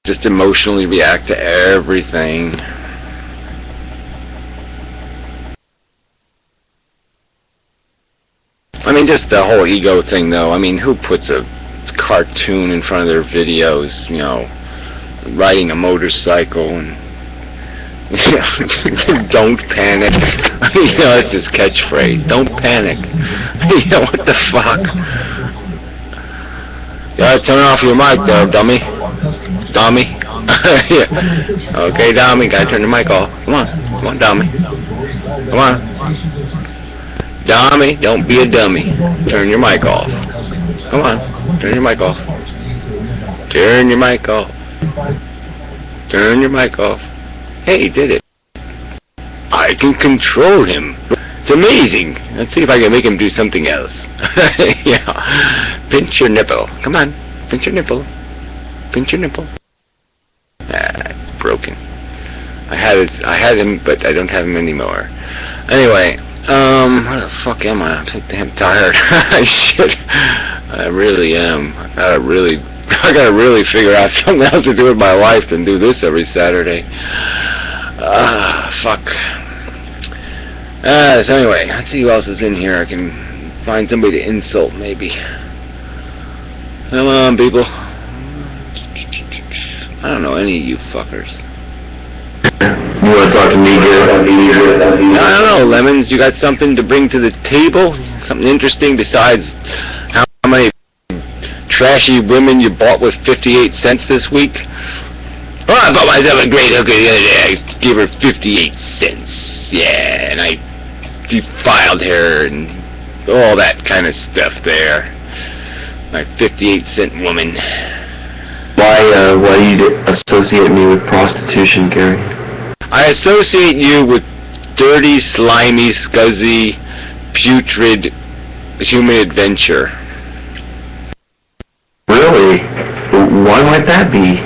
just emotionally react to everything. I mean, just the whole ego thing, though. I mean, who puts a cartoon in front of their videos, you know, riding a motorcycle and, you know, don't panic. You know, that's his catchphrase. Don't panic. You know, what the fuck? You gotta turn off your mic there, dummy. Dummy. Yeah. Okay, dummy, gotta turn the mic off. Come on, dummy. Come on. Dummy, don't be a dummy. Turn your mic off. Come on, turn your mic off. Turn your mic off. Turn your mic off. Hey, he did it. I can control him. It's amazing. Let's see if I can make him do something else. Yeah. Pinch your nipple. Come on, pinch your nipple. Pinch your nipple. Ah, it's broken. I had him, but I don't have him anymore. Anyway. Where the fuck am I? I'm so damn tired. Shit. I really am. I gotta really figure out something else to do with my life than do this every Saturday. Fuck. So anyway, let's see who else is in here. I can find somebody to insult, maybe. Come on, people. I don't know any of you fuckers. You want to talk to me, Gary? I don't know, Lemons. You got something to bring to the table? Something interesting besides how many trashy women you bought with 58 cents this week? Oh, I bought myself a great hooker the other day. I gave her 58 cents. Yeah, and I defiled her and all that kind of stuff there. My 58-cent woman. Why do you associate me with prostitution, Gary? I associate you with dirty, slimy, scuzzy, putrid human adventure. Really? Why might that be?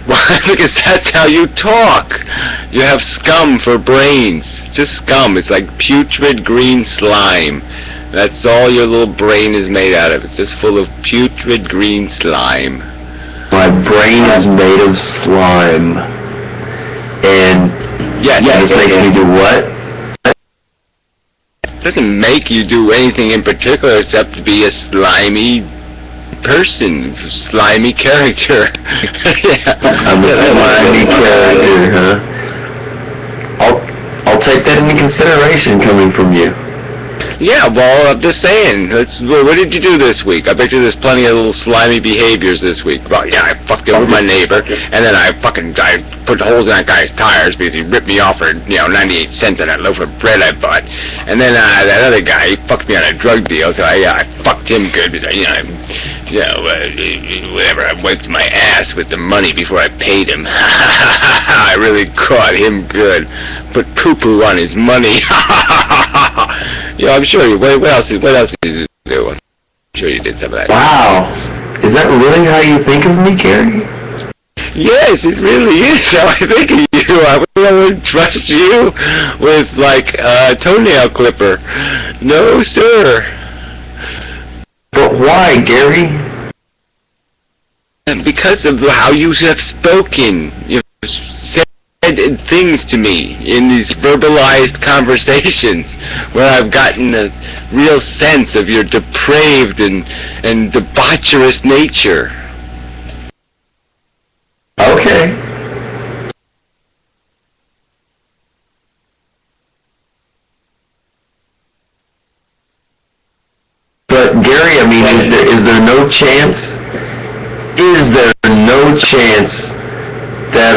Well, because that's how you talk. You have scum for brains. Just scum. It's like putrid green slime. That's all your little brain is made out of. It's just full of putrid green slime. My brain is made of slime. And this makes me do what? It doesn't make you do anything in particular except to be a slimy person, slimy character. Yeah. I'm a slimy character, huh? I'll take that into consideration coming from you. Yeah, well, I'm just saying. What did you do this week? I bet you there's plenty of little slimy behaviors this week. Well, yeah, I fucked over my neighbor, and then I put holes in that guy's tires because he ripped me off for, 98 cents on that loaf of bread I bought. And then that other guy, he fucked me on a drug deal, so I fucked him good because whatever, I wiped my ass with the money before I paid him. I really caught him good. Put poo-poo on his money. Yeah, I'm sure you. What else did you do? I'm sure you did some of that. Wow. Is that really how you think of me, Gary? Yes, it really is how I think of you. I wouldn't trust you with, like, a toenail clipper. No, sir. But why, Gary? Because of how you have spoken. You've said things to me in these verbalized conversations where I've gotten a real sense of your depraved and debaucherous nature. Okay. But Gary, I mean, is there no chance? Is there no chance that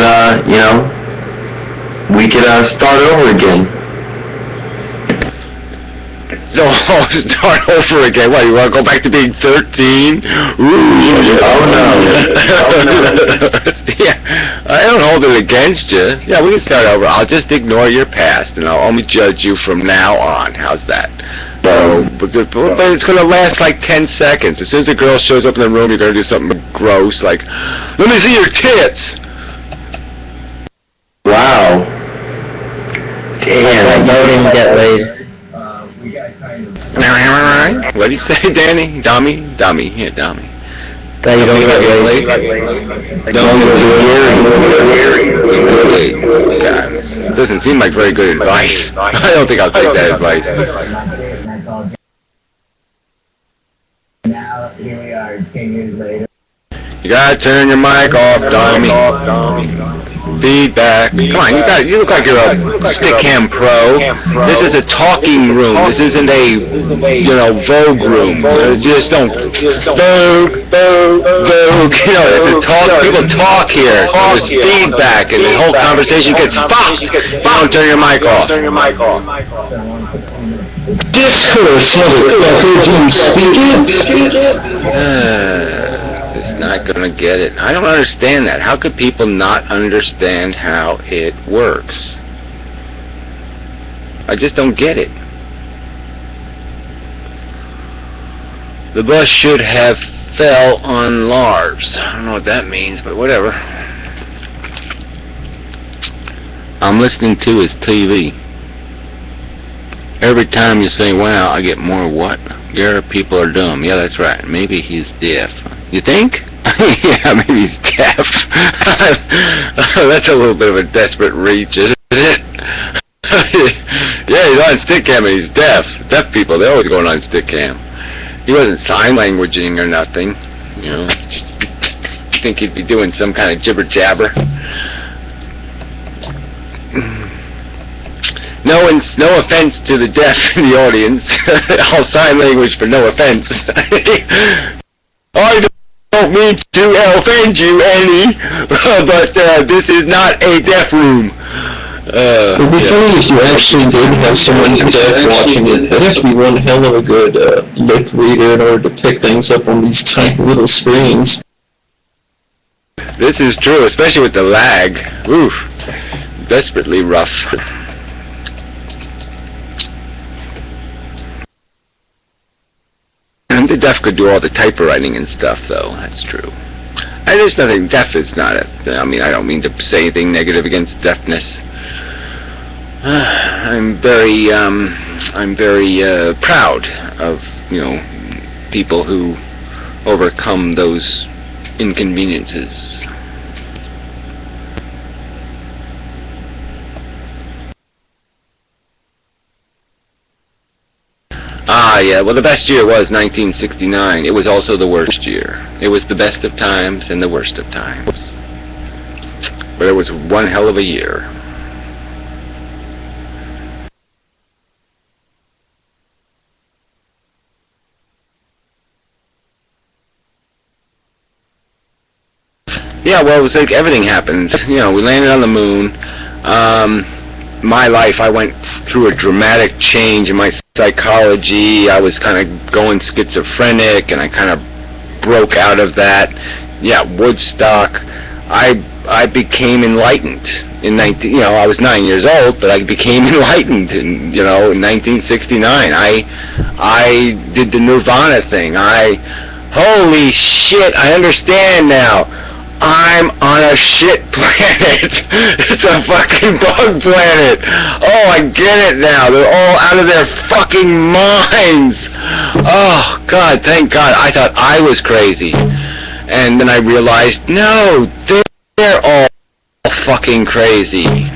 we could start over again? So start over again? What, you want to go back to being 13? Ooh. Oh no. Yeah, I don't hold it against you. Yeah, we can start over. I'll just ignore your past and I'll only judge you from now on. How's that? But it's going to last like 10 seconds. As soon as a girl shows up in the room, you're going to do something gross like, let me see your tits. Wow. Damn. I didn't get laid. What did you say, Danny? Dummy? Yeah, dummy. Now you don't get late. Don't get Gary. God, doesn't seem like very good advice. I don't think I'll take that advice. Now, here we are, 10 years later. You gotta turn your mic off, dummy. Feedback. Come on, you look like you're a Stickam pro. This is a talking room. This isn't a, Vogue room. Just don't Vogue. It's a talk. People talk here, so there's feedback, and the whole conversation gets fucked. You don't turn your mic off. Discourse, motherfucker, do you speak it? It's not gonna get it. I don't understand that. How could people not understand how it works? I just don't get it. The bus should have fell on larves. I don't know what that means, but whatever. I'm listening to his TV. Every time you say, wow, I get more what? Your people are dumb. Yeah, that's right. Maybe he's deaf. You think? Yeah, maybe he's deaf. That's a little bit of a desperate reach, isn't it? Yeah, he's on Stickam and he's deaf. Deaf people, they're always going on Stickam. He wasn't sign languaging or nothing. Just think he'd be doing some kind of jibber jabber. No offense to the deaf in the audience. I'll sign language for no offense. I don't mean to offend you any, but this is not a deaf room. It would be funny if you actually did have someone deaf watching it. That'd have to be one hell of a good lip reader in order to pick things up on these tiny little screens. This is true, especially with the lag. Oof. Desperately rough. The deaf could do all the typewriting and stuff, though. That's true. And there's nothing. Deaf is not I don't mean to say anything negative against deafness. I'm very proud of people who overcome those inconveniences. Yeah, well, the best year was 1969. It was also the worst year. It was the best of times and the worst of times. But it was one hell of a year. Yeah, well, it was like everything happened. We landed on the moon. My life, I went through a dramatic change in my psychology. I was kind of going schizophrenic, and I kind of broke out of that. Yeah, Woodstock. I became enlightened I was 9 years old, but I became enlightened in 1969. I did the Nirvana thing. Holy shit, I understand now. I'm on a shit planet. It's a fucking bug planet. Oh, I get it now. They're all out of their fucking minds. Oh, God, thank God. I thought I was crazy. And then I realized, no, they're all fucking crazy.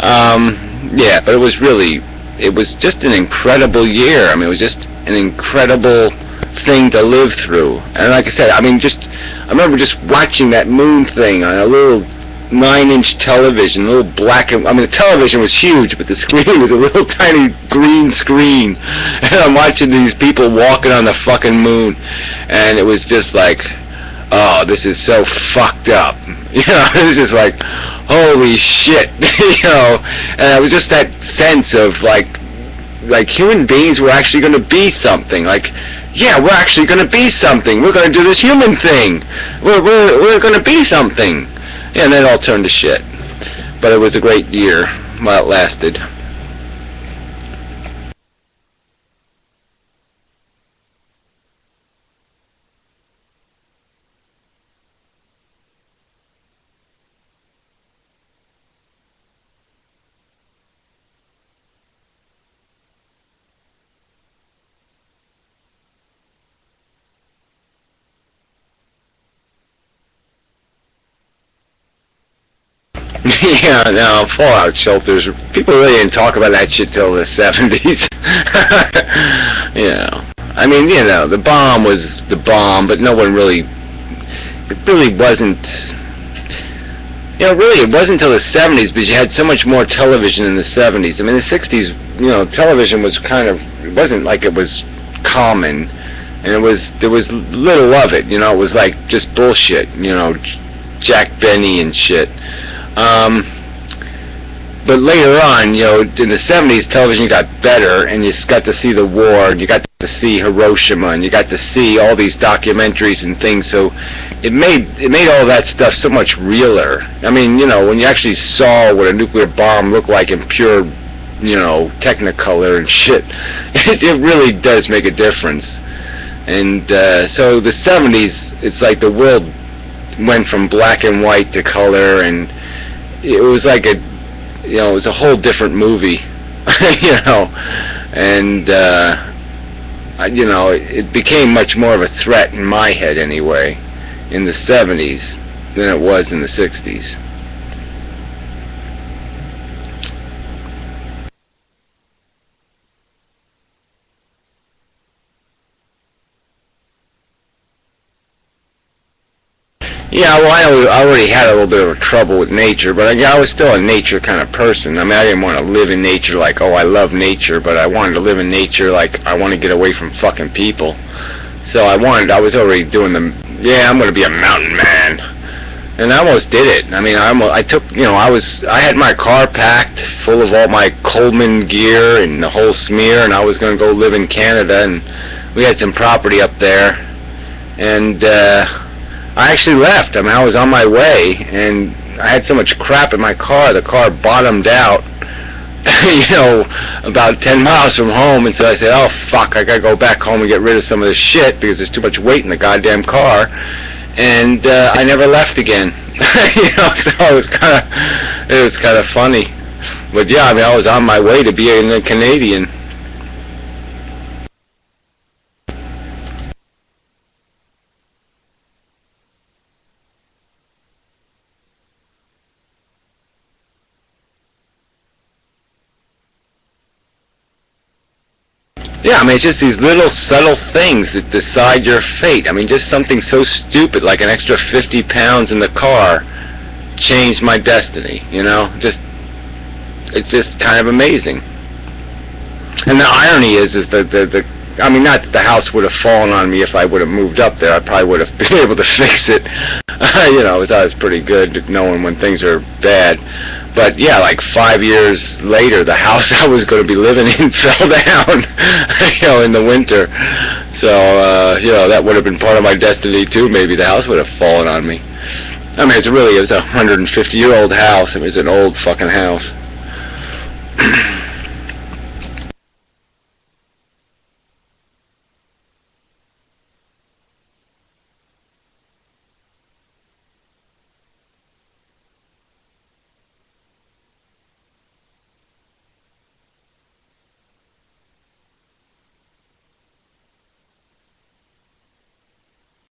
Yeah, but it was just an incredible year. I mean, it was just an incredible thing to live through. And like I said, I remember just watching that moon thing on a little 9-inch television, a little the television was huge, but the screen was a little tiny green screen. And I'm watching these people walking on the fucking moon, and it was just like, oh, this is so fucked up. It was just like, holy shit. And it was just that sense of like human beings were actually going to be something. Like, yeah, we're actually going to be something. We're going to do this human thing. We're going to be something. And then it all turned to shit. But it was a great year while it lasted. Yeah, no, fallout shelters. People really didn't talk about that shit till the 70s. You know, I mean, you know, the bomb was the bomb, but no one really, it really wasn't, you know, really it wasn't until the 70s, but you had so much more television in the 70s. I mean, the 60s, you know, television was kind of, it wasn't like it was common, and there was little of it, you know, it was like just bullshit, you know, Jack Benny and shit. But later on, you know, in the 70s, television got better, and you got to see the war, and you got to see Hiroshima, and you got to see all these documentaries and things. So it made all that stuff so much realer. I mean, you know, when you actually saw what a nuclear bomb looked like in pure, you know, Technicolor and shit, it really does make a difference. And so the 70s, it's like the world went from black and white to color, and it was like a, you know, it was a whole different movie, you know, and you know, it became much more of a threat in my head anyway, in the 70s than it was in the 60s. Yeah, well, I already had a little bit of trouble with nature, but I was still a nature kind of person. I mean, I didn't want to live in nature like, oh, I love nature, but I wanted to live in nature like I want to get away from fucking people. So I was already doing yeah, I'm going to be a mountain man. And I almost did it. I mean, I took, you know, I had my car packed full of all my Coleman gear and the whole smear, and I was going to go live in Canada, and we had some property up there, and I actually left. I mean, I was on my way, and I had so much crap in my car, the car bottomed out, you know, about 10 miles from home, and so I said, oh, fuck, I gotta go back home and get rid of some of this shit, because there's too much weight in the goddamn car, and I never left again. You know, so it was kind of funny. But yeah, I mean, I was on my way to being a Canadian. Yeah, I mean, it's just these little subtle things that decide your fate. I mean, just something so stupid like an extra 50 pounds in the car changed my destiny, you know? It's just kind of amazing. And the irony is that I mean, not that the house would have fallen on me if I would have moved up there. I probably would have been able to fix it. You know, I was pretty good knowing when things are bad. But yeah, like 5 years later, the house I was going to be living in fell down, you know, in the winter. So, you know, that would have been part of my destiny too. Maybe the house would have fallen on me. I mean, it was a 150-year-old house. I mean, it's an old fucking house.